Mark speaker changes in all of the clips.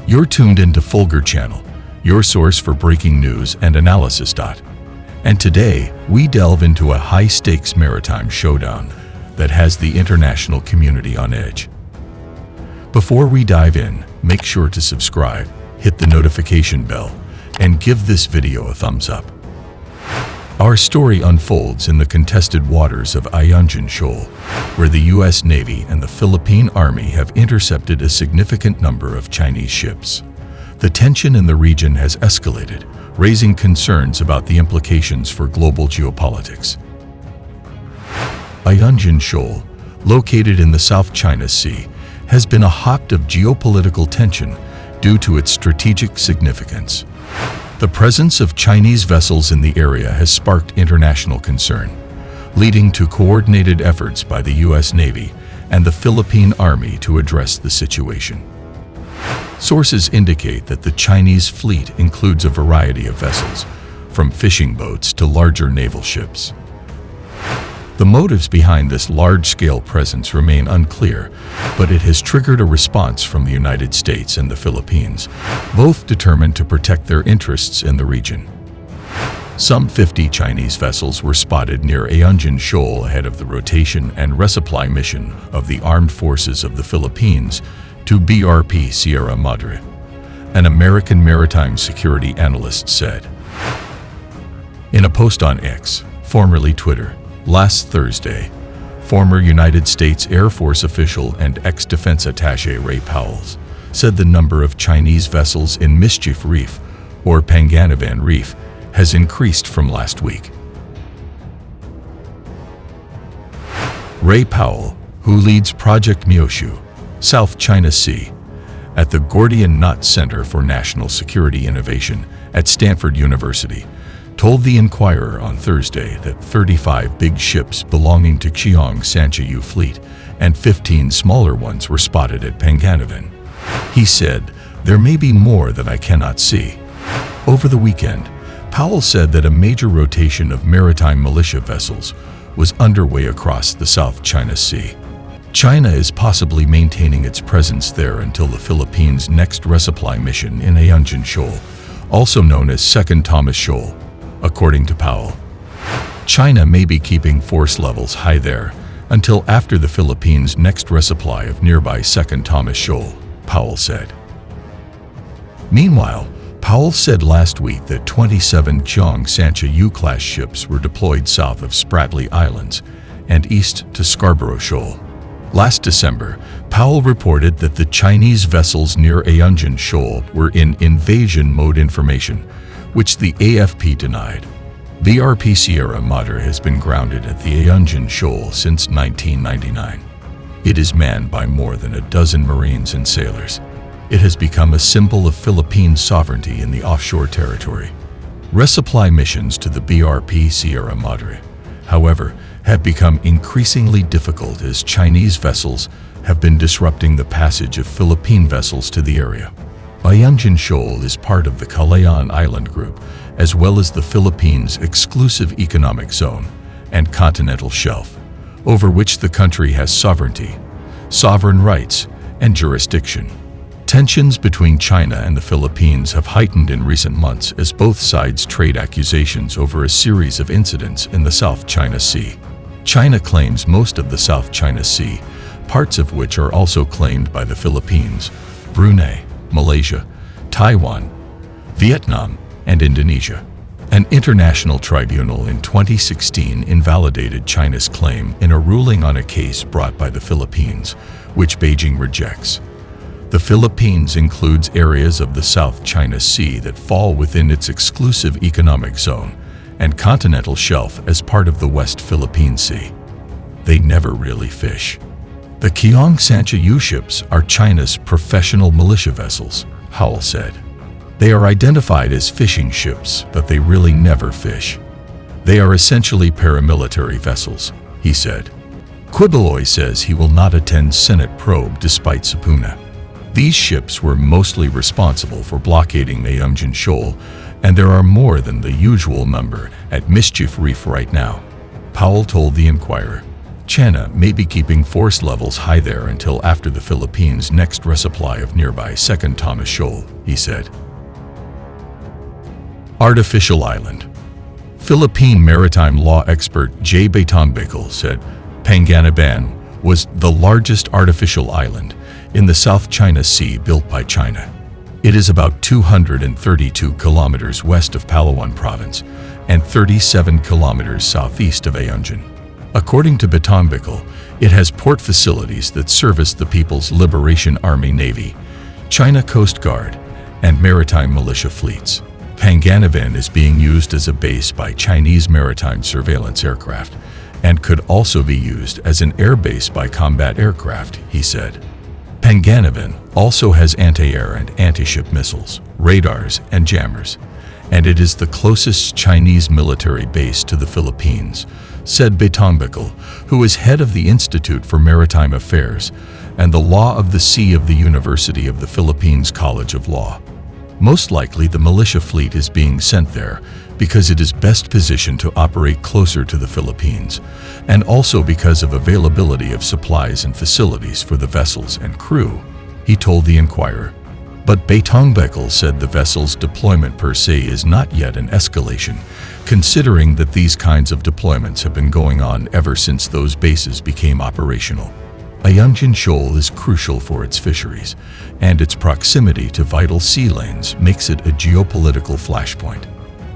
Speaker 1: You're tuned into Fulgur channel, your source for breaking news and analysis. And today, we delve into a high-stakes maritime showdown that has the international community on edge. Before we dive in, make sure to subscribe, hit the notification bell, and give this video a thumbs up. Our story unfolds in the contested waters of Ayungin Shoal, where the U.S. Navy and the Philippine Army have intercepted a significant number of Chinese ships. The tension in the region has escalated, raising concerns about the implications for global geopolitics. Ayungin Shoal, located in the South China Sea, has been a hotbed of geopolitical tension due to its strategic significance. The presence of Chinese vessels in the area has sparked international concern, leading to coordinated efforts by the U.S. Navy and the Philippine Army to address the situation. Sources indicate that the Chinese fleet includes a variety of vessels, from fishing boats to larger naval ships. The motives behind this large-scale presence remain unclear, but it has triggered a response from the United States and the Philippines, both determined to protect their interests in the region. Some 50 Chinese vessels were spotted near Ayungin Shoal ahead of the rotation and resupply mission of the Armed Forces of the Philippines to BRP Sierra Madre, an American maritime security analyst said. In a post on X, formerly Twitter, last Thursday, former United States Air Force official and ex-defense attaché Ray Powell said the number of Chinese vessels in Mischief Reef, or Panganiban Reef, has increased from last week. Ray Powell, who leads Project Myoshu, South China Sea, at the Gordian Knot Center for National Security Innovation at Stanford University, told the Inquirer on Thursday that 35 big ships belonging to Qiong Sanchiyu fleet and 15 smaller ones were spotted at Panganiban. He said, "There may be more that I cannot see." Over the weekend, Powell said that a major rotation of maritime militia vessels was underway across the South China Sea. China is possibly maintaining its presence there until the Philippines' next resupply mission in Ayungin Shoal, also known as Second Thomas Shoal. According to Powell, China may be keeping force levels high there until after the Philippines' next resupply of nearby Second Thomas Shoal, Powell said. Meanwhile, Powell said last week that 27 Qiong Sanchiyu-class ships were deployed south of Spratly Islands and east to Scarborough Shoal. Last December, Powell reported that the Chinese vessels near Ayungin Shoal were in invasion mode information, which the AFP denied. BRP Sierra Madre has been grounded at the Ayungin Shoal since 1999. It is manned by more than a dozen Marines and sailors. It has become a symbol of Philippine sovereignty in the offshore territory. Resupply missions to the BRP Sierra Madre, however, have become increasingly difficult as Chinese vessels have been disrupting the passage of Philippine vessels to the area. Ayungin Shoal is part of the Kalayaan Island Group, as well as the Philippines' exclusive economic zone and continental shelf, over which the country has sovereignty, sovereign rights, and jurisdiction. Tensions between China and the Philippines have heightened in recent months as both sides trade accusations over a series of incidents in the South China Sea. China claims most of the South China Sea, parts of which are also claimed by the Philippines, Brunei, Malaysia, Taiwan, Vietnam, and Indonesia. An international tribunal in 2016 invalidated China's claim in a ruling on a case brought by the Philippines, which Beijing rejects. The Philippines includes areas of the South China Sea that fall within its exclusive economic zone and continental shelf as part of the West Philippine Sea. They never really fish. The Qiong Sanchiyu ships are China's professional militia vessels, Howell said. They are identified as fishing ships, but they really never fish. They are essentially paramilitary vessels, he said. Quibaloy says he will not attend Senate probe despite subpoena. These ships were mostly responsible for blockading Ayungin Shoal, and there are more than the usual number at Mischief Reef right now, Powell told the Inquirer. China may be keeping force levels high there until after the Philippines' next resupply of nearby Second Thomas Shoal, he said. Artificial island. Philippine maritime law expert J. Batongbekal said Panganiban was the largest artificial island in the South China Sea built by China. It is about 232 kilometers west of Palawan province and 37 kilometers southeast of Ayungin. According to Batongbekal, it has port facilities that service the People's Liberation Army Navy, China Coast Guard, and maritime militia fleets. Panganiban is being used as a base by Chinese maritime surveillance aircraft and could also be used as an air base by combat aircraft, he said. Panganiban also has anti-air and anti-ship missiles, radars, and jammers, and it is the closest Chinese military base to the Philippines, said Batongbekal, who is head of the Institute for Maritime Affairs and the Law of the Sea of the University of the Philippines College of Law. Most likely the militia fleet is being sent there because it is best positioned to operate closer to the Philippines, and also because of availability of supplies and facilities for the vessels and crew, he told the Inquirer. But Batongbekal said the vessel's deployment per se is not yet an escalation, considering that these kinds of deployments have been going on ever since those bases became operational. Ayungin Shoal is crucial for its fisheries, and its proximity to vital sea lanes makes it a geopolitical flashpoint.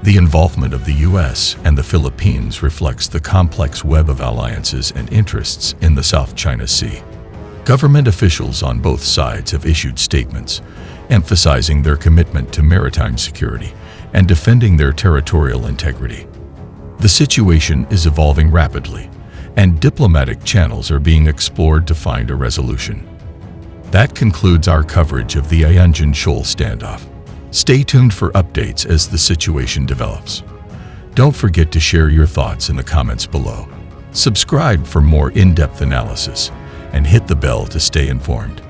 Speaker 1: The involvement of the U.S. and the Philippines reflects the complex web of alliances and interests in the South China Sea. Government officials on both sides have issued statements emphasizing their commitment to maritime security and defending their territorial integrity. The situation is evolving rapidly, and diplomatic channels are being explored to find a resolution. That concludes our coverage of the Ayungin Shoal standoff. Stay tuned for updates as the situation develops. Don't forget to share your thoughts in the comments below. Subscribe for more in-depth analysis, and hit the bell to stay informed.